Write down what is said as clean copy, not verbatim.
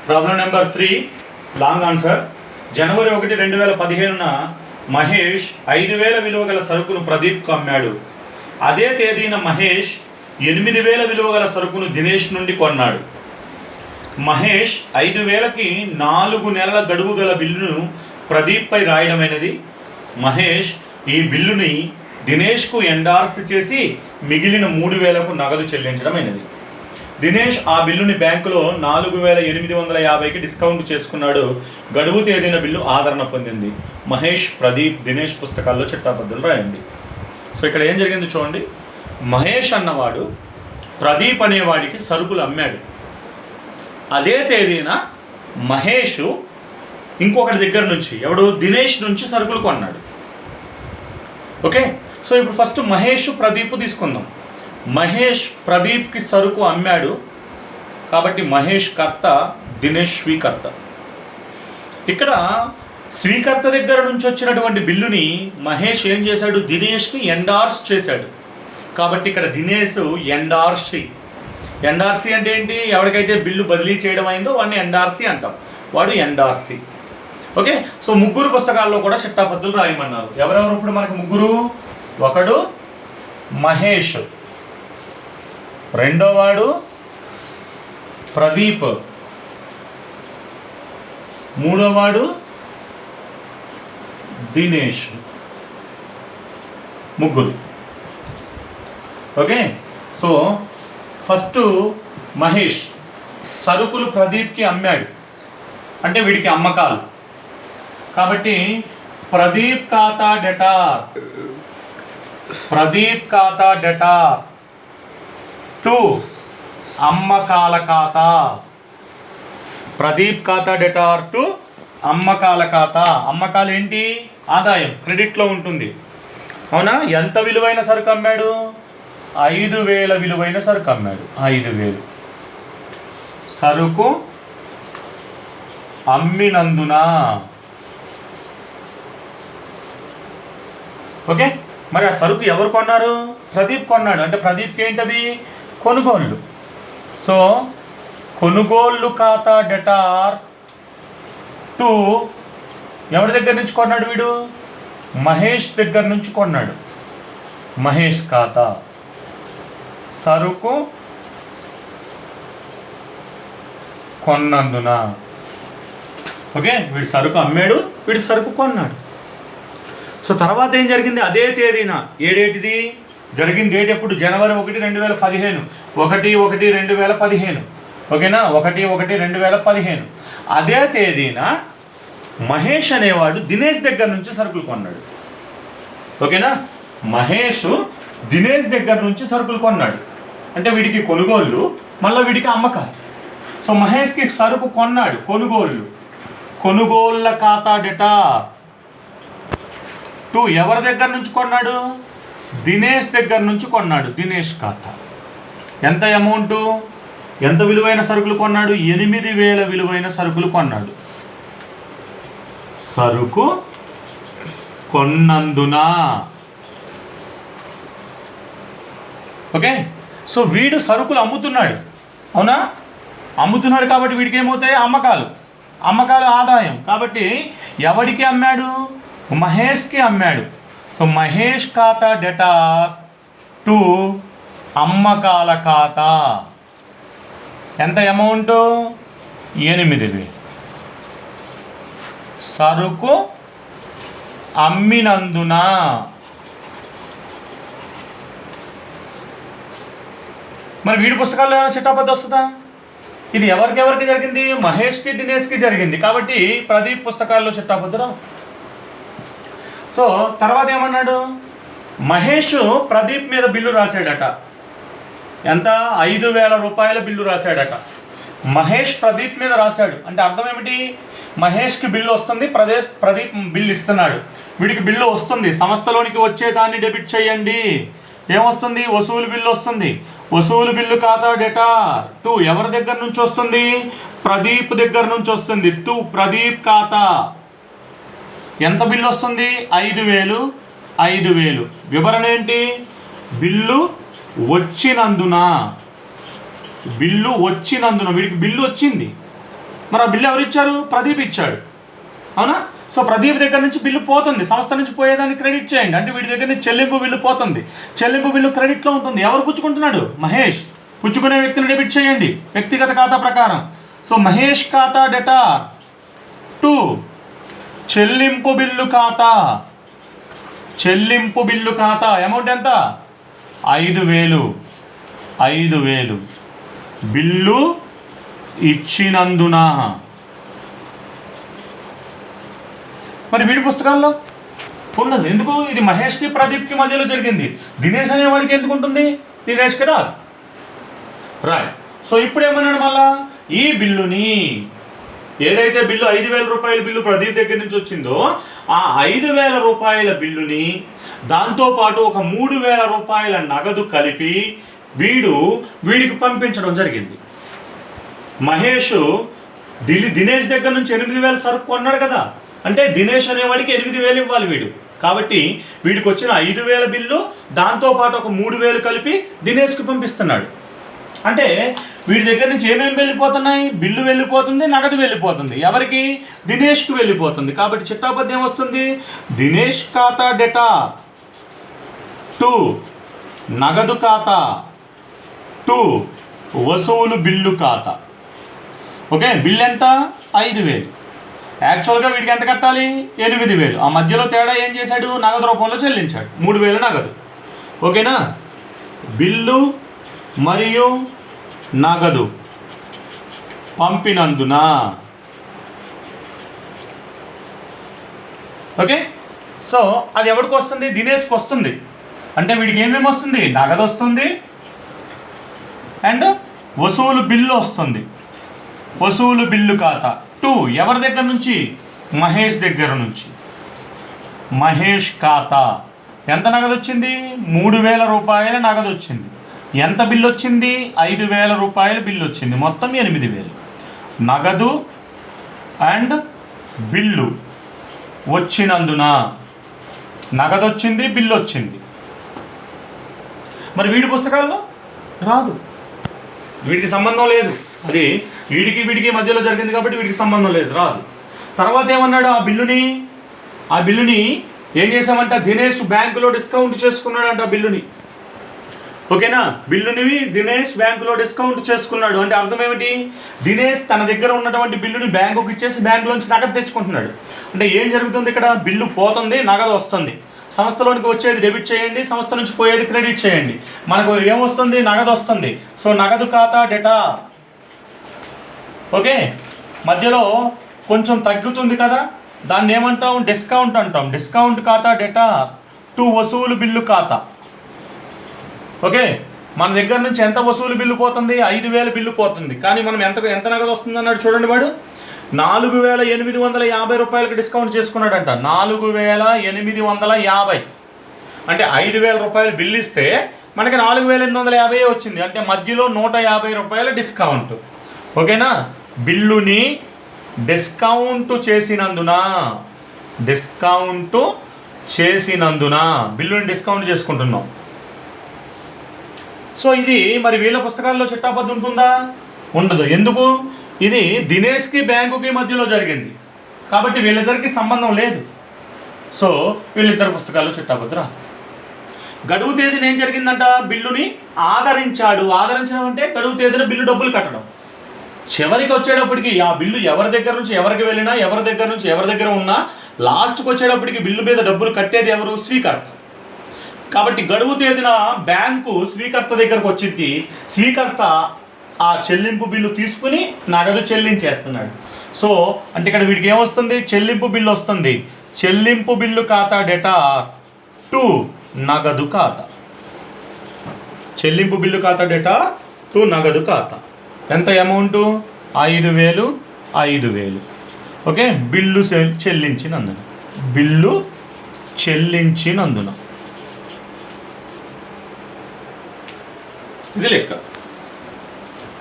Problem number 3 long answer. జనవరి 1, 2015న మహేష్ 5,000 విలువ గల సరుకును ప్రదీప్కు అమ్మాడు. అదే తేదీన మహేష్ 8,000 విలువ గల సరుకును దినేష్ నుండి కొన్నాడు. మహేష్ 5,000కి 4 నెలల గడువు గల బిల్లును ప్రదీప్పై రాయడమైనది. మహేష్ ఈ బిల్లుని దినేష్కు ఎండార్స్ చేసి మిగిలిన 3,000కు నగదు చెల్లించడమైనది. దినేష్ ఆ బిల్లుని బ్యాంకులో 4,850కి డిస్కౌంట్ చేసుకున్నాడు. గడువు తేదీన బిల్లు ఆదరణ పొందింది. మహేష్, ప్రదీప్, దినేష్ పుస్తకాల్లో చిట్టాబద్దులు రాయండి. సో ఇక్కడ ఏం జరిగింది చూడండి. మహేష్ అన్నవాడు ప్రదీప్ అనేవాడికి సరుకులు అమ్మాడు. అదే తేదీన మహేష్ ఇంకొకటి దగ్గర నుంచి దినేష్ నుంచి సరుకులు కొన్నాడు. ఓకే, సో ఇప్పుడు ఫస్ట్ మహేష్, ప్రదీప్ తీసుకుందాం. మహేష్ ప్రదీప్కి సరుకు అమ్మాడు కాబట్టి మహేష్ కర్త, దినేష్ స్వీకర్త. ఇక్కడ స్వీకర్త దగ్గర నుంచి వచ్చినటువంటి బిల్లుని మహేష్ ఏం చేశాడు, దినేష్కి ఎండార్స్ చేశాడు. కాబట్టి ఇక్కడ దినేష్ ఎండార్సీ. ఎండార్సీ అంటే ఏంటి? ఎవరికైతే బిల్లు బదిలీ చేయడం అయిందో వాడిని ఎండార్సీ అంటాం. వాడు ఎండార్సీ. ఓకే, సో ముగ్గురు పుస్తకాల్లో కూడా చిట్టాపద్దులు రాయమన్నారు. ఎవరెవరు ఇప్పుడు మనకు ముగ్గురు? ఒకడు మహేష్, రెండోవాడు ప్రదీప్, మూడోవాడు దినేష్. ముగ్గురు. ఓకే, సో ఫస్ట్ మహేష్ సరుకులు ప్రదీప్కి అమ్మాడు అంటే వీడికి అమ్మకాలు. కాబట్టి ప్రదీప్ ఖాతా డెటార్, ప్రదీప్ ఖాతా డెటార్ టు అమ్మకాల ఖాతా. ప్రదీప్ ఖాతా డెటార్ టు అమ్మకాల ఖాతా. అమ్మకాలు ఏంటి? ఆదాయం, క్రెడిట్లో ఉంటుంది. అవునా? ఎంత విలువైన సరుకు అమ్మాడు? 5,000 విలువైన సరుకు అమ్మాడు. 5,000 సరుకు అమ్మినందున. ఓకే, మరి ఆ సరుకు ఎవరు కొన్నారు? ప్రదీప్ కొన్నాడు. అంటే ప్రదీప్కి ఏంటది? కొనుగోళ్ళు. సో కొనుగోళ్ళు ఖాతా డెటార్ టు ఎవరి దగ్గర నుంచి కొన్నాడు వీడు? మహేష్ దగ్గర నుంచి కొన్నాడు. మహేష్ ఖాతా సరుకు కొన్నందున. ఓకే, వీడు సరుకు అమ్మాడు, వీడు సరుకు కొన్నాడు. సో తర్వాత ఏం జరిగింది? అదే తేదీన, ఏ డేట్ ఇది? జరిగిన డేట్ ఎప్పుడు? జనవరి 1, 2015. 1/1/2015. ఓకేనా? 1/1/2015. అదే తేదీన మహేష్ అనేవాడు దినేష్ దగ్గర నుంచి సరుకులు కొన్నాడు. ఓకేనా? మహేష్ దినేష్ దగ్గర నుంచి సరుకులు కొన్నాడు. అంటే వీడికి కొనుగోళ్ళు, మళ్ళీ వీడికి అమ్మకాలు. సో మహేష్కి సరుకు కొన్నాడు, కొనుగోళ్ళు. కొనుగోళ్ళ ఖాతా డేటా టు ఎవరి దగ్గర నుంచి కొన్నాడు? దినేష్ దగ్గర నుంచి కొన్నాడు. దినేష్ ఖాతా. ఎంత అమౌంటు? ఎంత విలువైన సరుకులు కొన్నాడు? 8,000 విలువైన సరుకులు కొన్నాడు. సరుకు కొన్నందున. ఓకే, సో వీడు సరుకులు అమ్ముతున్నాడు. అవునా? అమ్ముతున్నాడు కాబట్టి వీడికి ఏమవుతాయి? అమ్మకాలు. అమ్మకాలు ఆదాయం. కాబట్టి ఎవరికి అమ్మాడు? మహేష్కి అమ్మాడు. సో మహేష్ ఖాతా డేటా టు అమ్మకాల ఖాతా. ఎంత అమౌంట్? 8,000. సరుకు అమ్మినందున. మరి వీడి పుస్తకాల్లో ఏమైనా చిట్టాపద్దు వస్తుందా? ఇది ఎవరికి జరిగింది? మహేష్కి, దినేష్కి జరిగింది. కాబట్టి ప్రదీప్ పుస్తకాల్లో చిట్టాపద్దు రావు. సో తర్వాత ఏమన్నాడు? మహేష్ ప్రదీప్ మీద బిల్లు రాశాడట. ఎంత? 5,000 రూపాయల బిల్లు రాశాడట. మహేష్ ప్రదీప్ మీద రాశాడు. అంటే అర్థం ఏమిటి? మహేష్కి బిల్లు వస్తుంది, ప్రదీప్ బిల్లు ఇస్తున్నాడు. వీడికి బిల్లు వస్తుంది. సంస్థలోనికి వచ్చేదాన్ని డెబిట్ చేయండి. ఏమొస్తుంది? వసూలు బిల్లు వస్తుంది. వసూలు బిల్లు ఖాతా డేటా టు ఎవరి దగ్గర నుంచి వస్తుంది? ప్రదీప్ దగ్గర నుంచి వస్తుంది. టు ప్రదీప్ ఖాతా. ఎంత బిల్లు వస్తుంది? 5,000. 5,000 వివరణ ఏంటి? బిల్లు వచ్చినందున. బిల్లు వచ్చినందున వీడికి బిల్లు వచ్చింది. మరి ఆ బిల్లు ఎవరు ఇచ్చారు? ప్రదీప్ ఇచ్చాడు, అవునా? సో ప్రదీప్ దగ్గర నుంచి బిల్లు పోతుంది, సంస్థ నుంచి పోయేదాన్ని క్రెడిట్ చేయండి. అంటే వీడి దగ్గర నుంచి చెల్లింపు బిల్లు పోతుంది, చెల్లింపు బిల్లు క్రెడిట్లో ఉంటుంది. ఎవరు పుచ్చుకుంటున్నాడు? మహేష్. పుచ్చుకునే వ్యక్తిని డెబిట్ చేయండి వ్యక్తిగత ఖాతా ప్రకారం. సో మహేష్ ఖాతా డెటార్ టు చెల్లింపు బిల్లు ఖాతా. చెల్లింపు బిల్లు ఖాతా అమౌంట్ ఎంత? 5,000. 5,000 బిల్లు ఇచ్చినందున. మరి వీడి పుస్తకాల్లో ఉండదు. ఎందుకు? ఇది మహేష్కి ప్రదీప్కి మధ్యలో జరిగింది. దినేష్ అనేవాడికి ఎందుకు ఉంటుంది? దినేష్కి రాదు. రైట్. సో ఇప్పుడు ఏమన్నాడు మళ్ళా? ఈ బిల్లుని, ఏదైతే బిల్లు 5,000 రూపాయల బిల్లు ప్రదీప్ దగ్గర నుంచి వచ్చిందో ఆ 5,000 రూపాయల బిల్లుని దాంతోపాటు ఒక 3,000 రూపాయల నగదు కలిపి వీడికి పంపించడం జరిగింది. మహేష్ దినేష్ దగ్గర నుంచి 8,000 సరుకు కొన్నాడు కదా, అంటే దినేష్ అనేవాడికి 8,000 ఇవ్వాలి వీడు. కాబట్టి వీడికి వచ్చిన 5,000 బిల్లు దాంతోపాటు ఒక 3,000 కలిపి దినేష్కి పంపిస్తున్నాడు. అంటే వీడి దగ్గర నుంచి ఏమేమి వెళ్ళిపోతున్నాయి? బిల్లు వెళ్ళిపోతుంది, నగదు వెళ్ళిపోతుంది. ఎవరికి? దినేష్కి వెళ్ళిపోతుంది. కాబట్టి చిట్టాబద్ధం ఏమొస్తుంది? దినేష్ ఖాతా డేటా టు నగదు ఖాతా టు వసూలు బిల్లు ఖాతా. ఓకే, బిల్ ఎంత? 5,000. యాక్చువల్గా వీడికి ఎంత కట్టాలి? 8,000. ఆ మధ్యలో తేడా ఏం చేశాడు? నగదు రూపంలో చెల్లించాడు, 3,000 నగదు. ఓకేనా? బిల్లు మరియు నగదు పంపినందున. ఓకే, సో అది ఎవరికి వస్తుంది? దినేష్కి వస్తుంది. అంటే వీడికి ఏమేమి వస్తుంది? నగదు వస్తుంది అండ్ వసూలు బిల్లు వస్తుంది. వసూలు బిల్లు ఖాతా టు ఎవరి దగ్గర నుంచి? మహేష్ దగ్గర నుంచి. మహేష్ ఖాతా ఎంత నగదు వచ్చింది? 3,000 రూపాయల నగదు వచ్చింది. ఎంత బిల్లు వచ్చింది? 5,000 రూపాయల బిల్లు వచ్చింది. మొత్తం 8,000. నగదు అండ్ బిల్లు వచ్చినందున. నగదు వచ్చింది, బిల్లు వచ్చింది. మరి వీడి పుస్తకాల్లో రాదు, వీడికి సంబంధం లేదు. అది వీడికి మధ్యలో జరిగింది కాబట్టి వీడికి సంబంధం లేదు, రాదు. తర్వాత ఏమన్నాడు? ఆ బిల్లుని ఏం చేసామంట? దినేష్ బ్యాంకులో డిస్కౌంట్ చేసుకున్నాడంట ఆ బిల్లుని. ఓకేనా? బిల్లుని దినేష్ బ్యాంకులో డిస్కౌంట్ చేసుకున్నాడు. అంటే అర్థం ఏమిటి? దినేష్ తన దగ్గర ఉన్నటువంటి బిల్లుని బ్యాంకుకి ఇచ్చేసి బ్యాంకులోంచి నగదు తెచ్చుకుంటున్నాడు. అంటే ఏం జరుగుతుంది ఇక్కడ? బిల్లు పోతుంది, నగదు వస్తుంది. సంస్థలోనికి వచ్చేది డెబిట్ చేయండి, సంస్థ నుంచి పోయేది క్రెడిట్ చేయండి. మనకు ఏమొస్తుంది? నగదు వస్తుంది. సో నగదు ఖాతా డేటా. ఓకే, మధ్యలో కొంచెం తగ్గుతుంది కదా, దాన్ని ఏమంటాం? డిస్కౌంట్ అంటాం. డిస్కౌంట్ ఖాతా డేటా టు వసూలు బిల్లు ఖాతా. ఓకే, మన దగ్గర నుంచి ఎంత వసూలు బిల్లు పోతుంది? 5,000 బిల్లు పోతుంది. కానీ మనం ఎంత నగదు వస్తుంది అన్నాడు చూడండి. వాడు 4,850 రూపాయలకి డిస్కౌంట్ చేసుకున్నాడంట. 4,850. అంటే 5,000 రూపాయలు బిల్లు ఇస్తే మనకి 4,850 వచ్చింది. అంటే మధ్యలో 150 రూపాయల డిస్కౌంట్. ఓకేనా? బిల్లుని డిస్కౌంట్ చేసినందున బిల్లుని డిస్కౌంట్ చేసుకుంటున్నాం. సో ఇది మరి వీళ్ళ పుస్తకాల్లో చిట్టాబద్ధం ఉంటుందా? ఉండదు. ఎందుకు? ఇది దినేష్కి బ్యాంకుకి మధ్యలో జరిగింది కాబట్టి వీళ్ళిద్దరికి సంబంధం లేదు. సో వీళ్ళిద్దరి పుస్తకాల్లో చిట్టాబద్ధం రాదు. గడువు తేదీని ఏం జరిగిందంట? బిల్లుని ఆదరించాడు. ఆదరించడం అంటే గడువు తేదీన బిల్లు డబ్బులు కట్టడం. చివరికి వచ్చేటప్పటికి ఆ బిల్లు ఎవరి దగ్గర నుంచి ఎవరికి వెళ్ళినా, ఎవరి దగ్గర నుంచి ఎవరి దగ్గర ఉన్నా, లాస్ట్కి వచ్చేటప్పటికి బిల్లు మీద డబ్బులు కట్టేది ఎవరు? స్వీకర్త. కాబట్టి గడువు తేదీన బ్యాంకు స్వీకర్త దగ్గరకు వచ్చింది. స్వీకర్త ఆ చెల్లింపు బిల్లు తీసుకుని నగదు చెల్లించేస్తున్నాడు. సో అంటే ఇక్కడ వీడికి ఏమొస్తుంది? చెల్లింపు బిల్లు వస్తుంది. చెల్లింపు బిల్లు ఖాతా డేటా టు నగదు ఖాతా. చెల్లింపు బిల్లు ఖాతా డేటా టు నగదు ఖాతా. ఎంత అమౌంట్? 5,000. 5,000. ఓకే, బిల్లు చెల్లించినందున ఇది లెక్క.